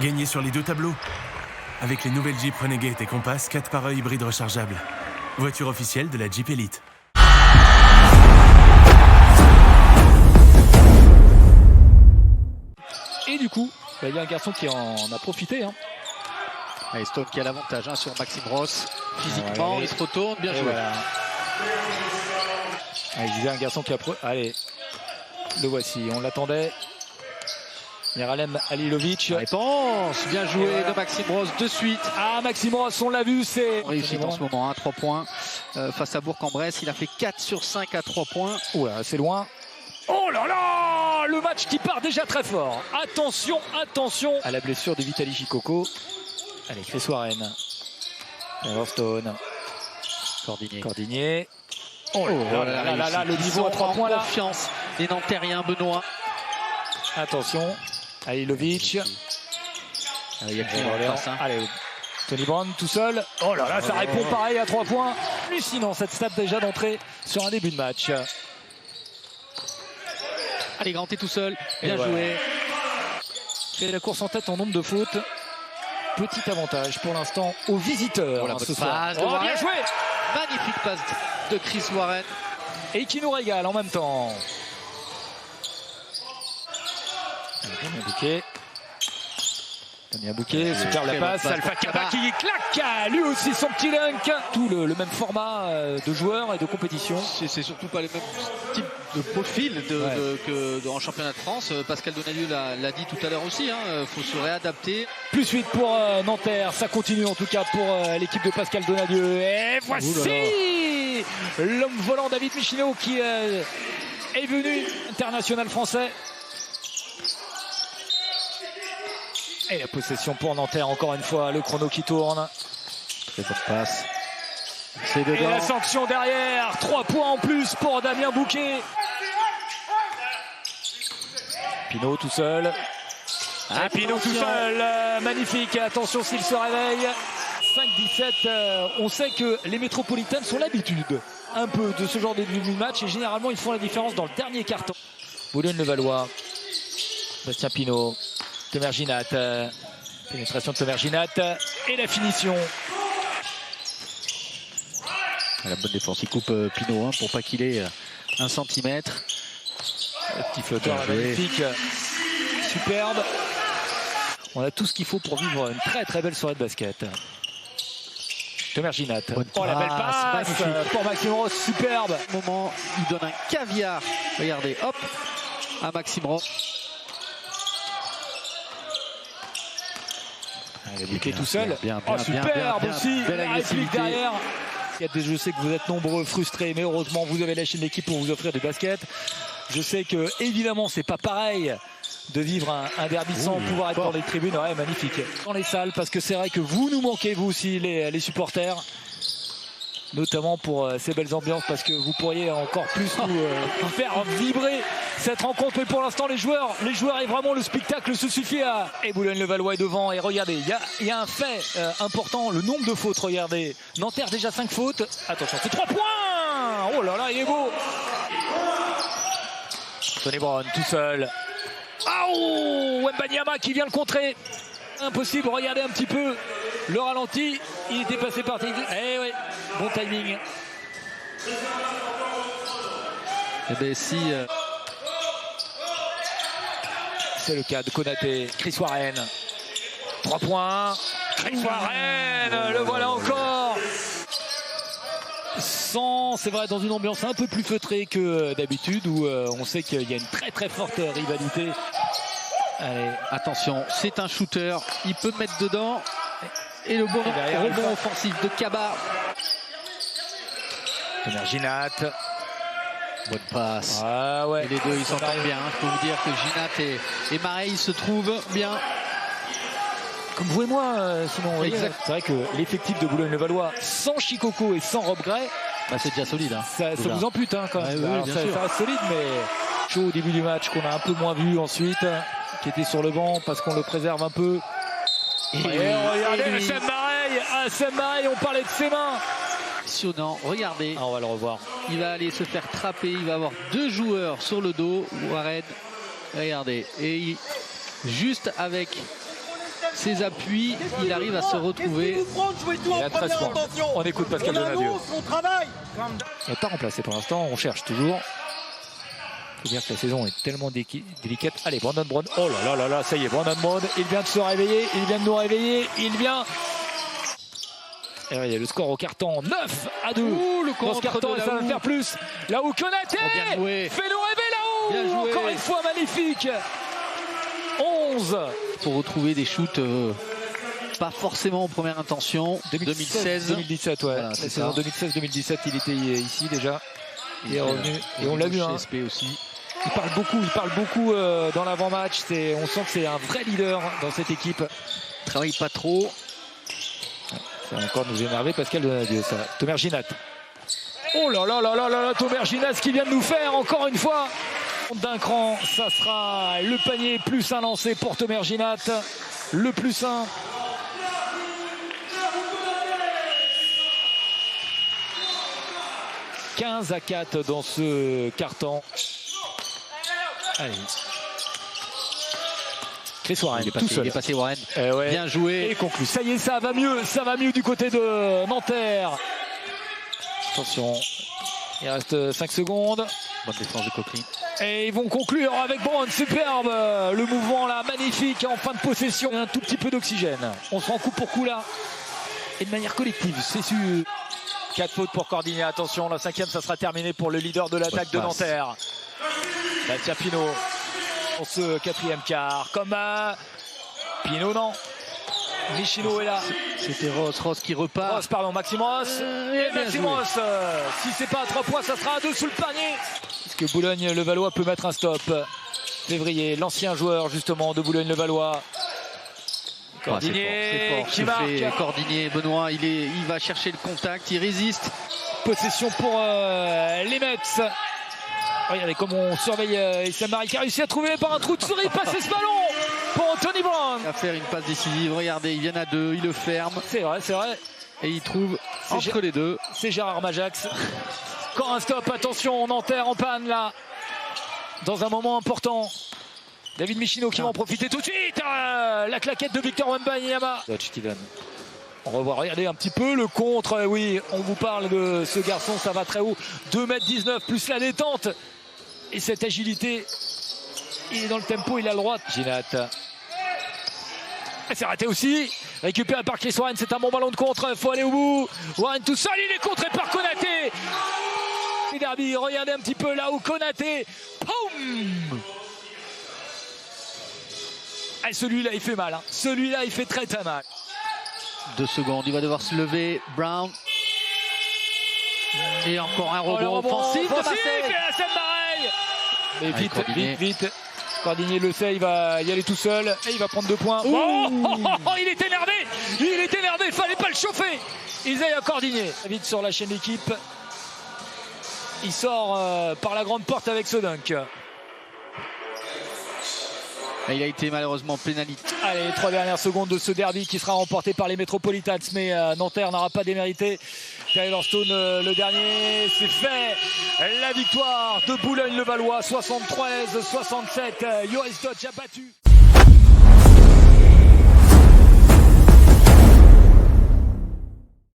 Gagnez sur les deux tableaux. Avec les nouvelles Jeep Renegade et Compass 4x1 hybride rechargeable. Voiture officielle de la Jeep Elite. Et du coup, il y a un garçon qui en a profité. Allez, Stone qui a l'avantage sur Maxime Ross. Physiquement, il se retourne, bien joué. Voilà. Il y a un garçon qui a... Allez, le voici, on l'attendait. Miralem Halilovic. Réponse, bien joué de Maxime Ross de suite. Ah, Maxime Ross, on l'a vu, c'est... Réussite en ce moment, 3 points face à Bourg-en-Bresse. Il a fait 4 sur 5 à 3 points. Oula, c'est loin. Oh là là, le match qui part déjà très fort. Attention, attention à la blessure de Vitaly Chikoko. Allez, Chris Warren. Stone. Cordinier. Oh là, le niveau à 3 points là. Confiance des Nantériens, Benoît. Attention, Halilovic. Il y a plus Allez, Tony Brown tout seul. Oh là là, ça répond pareil à 3 points. Hallucinant cette stat déjà d'entrée sur un début de match. Allez, Granté tout seul, bien joué. Et la course en tête en nombre de fautes. Petit avantage pour l'instant aux visiteurs ce soir. Bien joué. Magnifique passe de Chris Warren. Et qui nous régale en même temps. Damien Bouquet, superbe la passe. Alpha Kaba qui claque, lui aussi son petit dunk. Tout le même format de joueurs et de compétition. C'est surtout pas les mêmes types de profils en championnat de France. Pascal Donadieu l'a dit tout à l'heure aussi. Faut se réadapter. Plus 8 pour Nanterre. Ça continue en tout cas pour l'équipe de Pascal Donadieu. Et voici l'homme volant David Michino qui est venu international français. Et la possession pour Nanterre encore une fois, le chrono qui tourne. Très bonne passe. Et la sanction derrière, 3 points en plus pour Damien Bouquet. Pinot tout seul. Pinot tout seul, magnifique, attention s'il se réveille. 5-17, on sait que les métropolitaines sont l'habitude un peu de ce genre de début de match et généralement ils font la différence dans le dernier carton. Boulogne-le-Valois, Bastien Pinot. Tomer Ginat, pénétration de Tomer Ginat et la finition. La bonne défense, il coupe Pinot pour pas qu'il ait 1 centimètre. Le petit flotteur magnifique, superbe. On a tout ce qu'il faut pour vivre une très très belle soirée de basket. Tomer Ginat, la belle passe pour Maxime Ross, superbe. Moment, il donne un caviar, regardez, hop, à Maxime Ross. Bouquet tout seul. Superbe aussi. Belle agressivité derrière. Je sais que vous êtes nombreux frustrés, mais heureusement vous avez lâché l'équipe pour vous offrir du basket. Je sais que évidemment c'est pas pareil de vivre un derby sans pouvoir être dans les tribunes. Ouais, magnifique. Dans les salles, parce que c'est vrai que vous nous manquez, vous aussi, les supporters. Notamment pour ces belles ambiances, parce que vous pourriez encore plus nous faire vibrer cette rencontre. Mais pour l'instant, les joueurs et vraiment le spectacle se suffit à... Et Boulogne-le-Valois est devant. Et regardez, il y a un fait important, le nombre de fautes. Regardez, Nanterre déjà 5 fautes. Attention, c'est 3 points. Oh là là, il est beau. Tony Brown tout seul. Wembanyama qui vient le contrer. Impossible, regardez un petit peu le ralenti, il était passé par... Eh oui, bon timing. Eh bien si... C'est le cas de Konaté, Chris Warren. 3 points, Chris Warren, le voilà encore. C'est vrai, dans une ambiance un peu plus feutrée que d'habitude, où on sait qu'il y a une très très forte rivalité. Allez, attention, c'est un shooter, il peut mettre dedans. Et le bon rebond offensif de Kaba. Tomer Ginat. Bonne passe. Ouais. Et les deux, ils s'entendent bien. Je peux vous dire que Ginat et Mareille se trouvent bien. Comme vous et moi, sinon. C'est vrai que l'effectif de Boulogne-le-Valois, sans Chikoko et sans Rob Gray, c'est déjà solide. Ça vous ampute quand même. Oui, ça reste solide, mais chaud au début du match, qu'on a un peu moins vu ensuite, qui était sur le banc parce qu'on le préserve un peu. Et regardez Sam Mareille, on parlait de ses mains. Impressionnant, regardez. On va le revoir. Il va aller se faire trapper, il va avoir 2 joueurs sur le dos. Warren, regardez. Et juste avec ses appuis, il arrive à se retrouver. Il a 13 points. On écoute Pascal Donadieu. Il n'est pas remplacé pour l'instant, on cherche toujours. Il faut dire que la saison est tellement délicate. Allez, Brandon Brown. Oh là là là là, ça y est, Brandon Brown. Il vient de se réveiller, il vient de nous réveiller, il vient. Et il y a le score au carton 9-2. Ouh, le dans ce carton, et ça va faire plus. Là où Konaté fais-nous rêver là-haut. Encore une fois, magnifique. 11. Pour retrouver des shoots pas forcément en première intention. 2016-2017, ouais. Voilà, la saison 2016-2017, il était ici déjà. Il est revenu. Et on l'a vu. Hein. Aussi. Il parle beaucoup dans l'avant-match. On sent que c'est un vrai leader dans cette équipe. Il travaille pas trop. Ça va encore nous énerver, Pascal Donadieu, ça. Tomer Ginat. Oh là là là là là là, Tomer Ginat, ce qu'il vient de nous faire encore une fois. D'un cran, ça sera le panier plus un lancé pour Tomer Ginat. Le plus un. « 15-4 dans ce carton. Allez. Chris Warren, tout seul. Il est passé Warren. Ouais. Bien joué. Et conclu. Ça y est, ça va mieux du côté de Nanterre. Attention, il reste 5 secondes. Bonne défense de Coquelin. Et ils vont conclure avec Brown, superbe. Le mouvement là, magnifique, en fin de possession. Un tout petit peu d'oxygène. On se rend coup pour coup là. Et de manière collective, c'est sûr. 4 fautes pour Cordigné. Attention, la 5e, ça sera terminé pour le leader de l'attaque de Nanterre. Bastien Pinot. Pour ce 4e quart. Comme Pinot, non. Michino est là. C'était Ross qui repart. Ross, pardon, Maxime Ross. Et Maxime Ross. Si c'est pas à 3 points, ça sera à 2 sous le panier. Est-ce que Boulogne-Levallois peut mettre un stop? Février, l'ancien joueur justement de Boulogne-Levallois. Cordigné qui marque. Cordigné, Benoît, il va chercher le contact, il résiste. Possession pour les Mets. Regardez comme on surveille Issam Marie qui a réussi à trouver par un trou de souris, passer ce ballon pour Anthony Brown. Il va faire une passe décisive, regardez, ils viennent à 2, il le ferme. C'est vrai. Et il trouve entre les deux. C'est Gérard Majax. Encore un stop, attention, Nanterre en panne là. Dans un moment important. David Michino qui va en profiter tout de suite. La claquette de Victor Wembanyama. Qui donne. On revoit, regardez un petit peu le contre. Oui, on vous parle de ce garçon, ça va très haut. 2,19 m plus la détente. Et cette agilité. Il est dans le tempo, il a le droit. Ginat. C'est raté aussi. Récupéré par Chris Warren, c'est un bon ballon de contre. Il faut aller au bout. Warren tout seul, il est contré par Konaté. Et Derby, regardez un petit peu là où Konaté. Poum. Et celui-là, il fait mal. Hein. Celui-là, il fait très très mal. 2 secondes, il va devoir se lever. Brown. Et encore un rebond offensif de Marseille. Et la scène pareille. Mais vite. Cordigné le sait, il va y aller tout seul. Et il va prendre 2 points. Il est énervé. Il fallait pas le chauffer. Isaiah Cordigné. Vite sur la chaîne d'équipe. Il sort par la grande porte avec ce dunk. Et il a été malheureusement pénalisé. Allez, les 3 dernières secondes de ce derby qui sera remporté par les Metropolitans, mais Nanterre n'aura pas démérité. Taylor Stone, le dernier, c'est fait. La victoire de Boulogne-Levallois, 73-67. Joris Dodge a battu.